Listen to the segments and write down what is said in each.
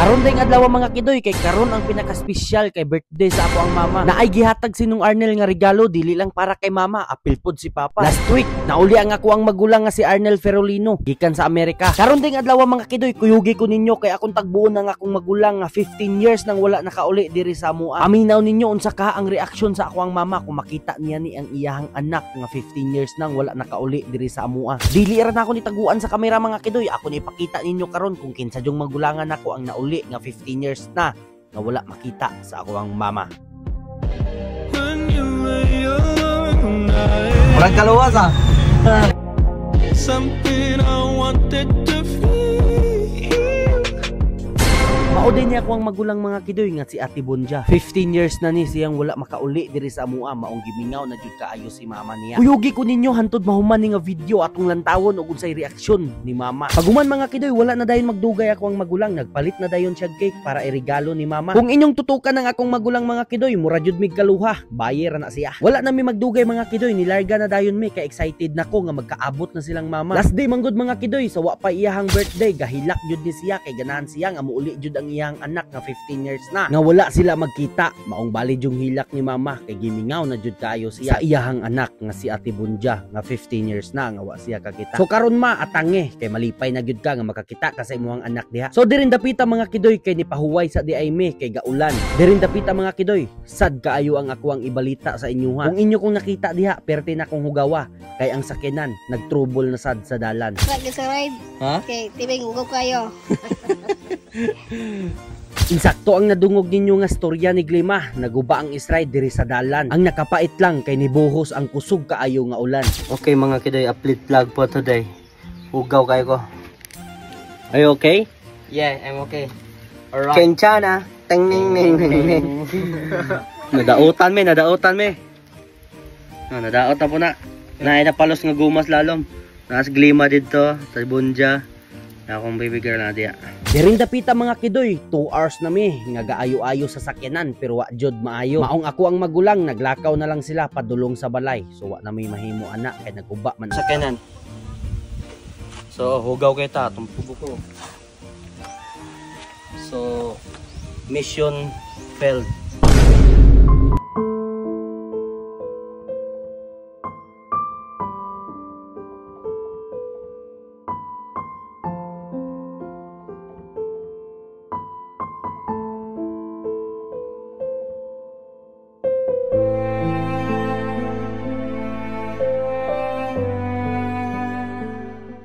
Karon ding adlaw mga kidoy, kay karon ang pinaka-special kay birthday sa ako ang mama. Na ay gihatag sinong Arnel nga regalo dili lang para kay mama, apil pod si papa. Last week nauli ang ako ang magulang nga si Arnel Ferolino gikan sa Amerika. Karon ding adlaw mga kidoy, kuyugi ko ninyo kay akong tagbuon ang akong magulang nga 15 years nang wala nakauli diri sa amoa. Paminaw ninyo unsa ka ang reaksyon sa ako ang mama kung makita niya ni ang iyahang anak nga 15 years nang wala nakauli diri sa amoa. Dili ra na ako nitaguan sa kamera mga kidoy, ako ni ipakita ninyo karon kung kinsa jung magulangan ako ang nauli nga 15 years na nga wala makita sa ako ang mama. Walang kaluwas ah. Something I wanted to feel. Mao din niya ako ang magulang mga kidoy nga si Ate Bonja. 15 years na ni siyang wala makauli diri sa amoa, maong gimingaw na jud kaayo si mama niya. Kuyugi ko ninyo hantod mahuman ni nga video atong lantawon ug unsay reaksyon ni mama. Paguman mga kidoy, wala na dayon magdugay ako ang magulang, nagpalit na dayon siya cake para iregalo ni mama. Kung inyong tutukan ang akong magulang mga kidoy, mura jud mig kaluha, bayer na siya. Wala na mi magdugay mga kidoy, nilarga na dayon mi kay excited na ko nga magkaabot na silang mama. Last day manggod mga kidoy, sa wa pa iyahang birthday, gahilak jud ni siya kay ganahan siya nga muuli jud ang iyang anak nga 15 years na nga wala sila magkita. Maong bali yung hilak ni mama kay gimingaw na jud kaayo siya sa iyahang anak nga si Ate Bonja nga 15 years na nga wa siya kakita. So karon ma atange kay malipay na jud ka nga makakita ka sa imong anak diha. So dirin dapita mga kidoy kay nipahuway sa di ay me kay gaulan. Dirin dapita mga kidoy, sad kaayo ang ako ang ibalita sa inyo ha. Kung inyo kong nakita diha perti na kong hugawa kay ang sakinan nagtrouble na sad sa dalan. Lagi sa ride. Ha? Okay, tibing ugok kayo. Insakto ang nadungog ninyo nga storya ni Glima, naguba ang israid diri sa dalan. Ang nakapait lang kay nibuhos ang kusog kaayo nga ulan. Okay mga kidoy, upload vlog po today. Ugaw kayo ko. Are you okay? Yeah, I'm okay. Alright. Kenchana. Ting ning ning ning. Nadautan me. Nadaot na po na. Naay na palos nga gumas lalom. Nas Glima dito sa Bonja. Akong baby girl na diya. Diring dapita mga kidoy, 2 hours na mi nga gaayo-ayo sa sakyanan pero wa jud maayo. Maong ako ang magulang, naglakaw na lang sila padulong sa balay. So wa na may mahimo anak kay naguba man Sa kanan. So hugaw kay ta atong tubo ko. So mission failed.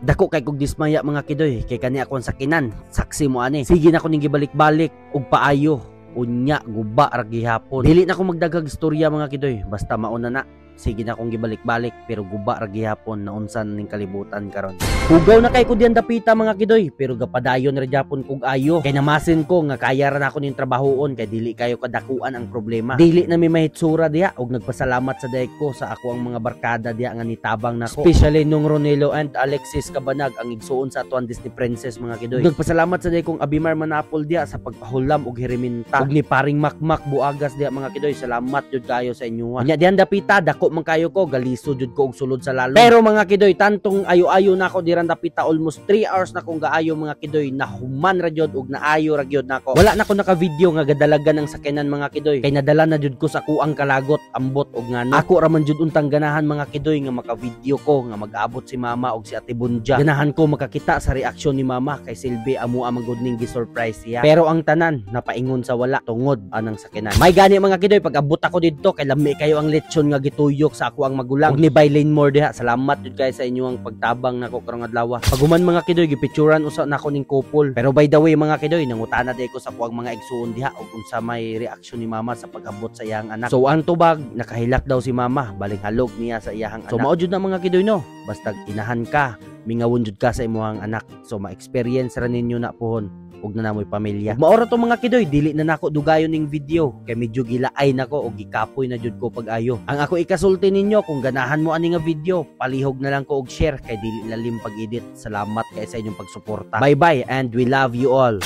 Dako kay kog dismaya mga kidoy kay kani akong sakinan. Saksi mo ani. Sige na ko ning gibalik-balik og paayo. Unya guba ra gihapon. Dili na ko magdagag istorya mga kidoy, basta mauna na. Sige na akong gibalik-balik pero guba ra gihapon na unsan ning kalibutan karon. Hugaw na kay ko diyan dapita mga kidoy pero gapadayon ra gyapon kog ayo. Kay namasin ko nga kaya ra nako ning trabahoon kay dili kayo kadakuan ang problema. Dili na mi mahitsura diha og nagpasalamat sa day ko sa ako ang mga barkada diha nga nitabang nako. Especially nung Ronelo and Alexis Cabanag ang igsuon sa atuan Disney Princess mga kidoy. Nagpasalamat sa day kong Abimar Manapol diha sa pagpahulam og hiriminta. Og ni paring Makmak Buagas diha mga kidoy. Salamat jud kayo sa inyo. Nya diyan dapita dako man kayo ko galiso jud ko og sulod sa lalo. Pero mga kidoy tantong ayo-ayo nako diran dapita almost 3 hours na kong gaayo mga kidoy, nahuman ra jud og naayo ra gyud nako. Wala na ko naka-video nga gadalagan ang sakyanan mga kidoy kay nadala na jud ko sa kuang kalagot ambot og ngano. Ako ra man jud untang ganahan mga kidoy nga maka-video ko nga mag-abot si mama og si Ate Bonja. Ganahan ko makakita sa reaksyon ni mama kay silbi amo ang magud ning gi-surprise siya. Pero ang tanan napaingon sa wala tungod anang sakyanan. May gani mga kidoy pag abot ako didto kay lami kayo ang lechon nga gituyok sa ako ang magulang. Og ni Bailin more diha. Salamat jud kay sa inyo ang pagtabang nako karong adlaw. Paguman mga kidoy gipicturan usa nako ning couple. Pero by the way mga kidoy nangutana day ko sa kuang mga igsuon diha og unsa may reaksyon ni mama sa pag-abot sa iyang anak. So ang tubag nakahilak daw si mama baling halog niya sa iyang anak. So mao jud na mga kidoy no. Basta inahan ka, mingawon jud ka sa imong anak. So ma-experience ra ninyo na pohon og na namoy pamilya. Maora to mga kidoy, dili na nako dugayon ning video kay medyo gilaay nako og gikapoy na jud ko pag-ayo. Ang ako ikasulti ninyo kung ganahan mo ani nga video, palihog na lang ko og share kay dili lalim pag-edit. Salamat kay sa inyong pagsuporta. Bye bye and we love you all.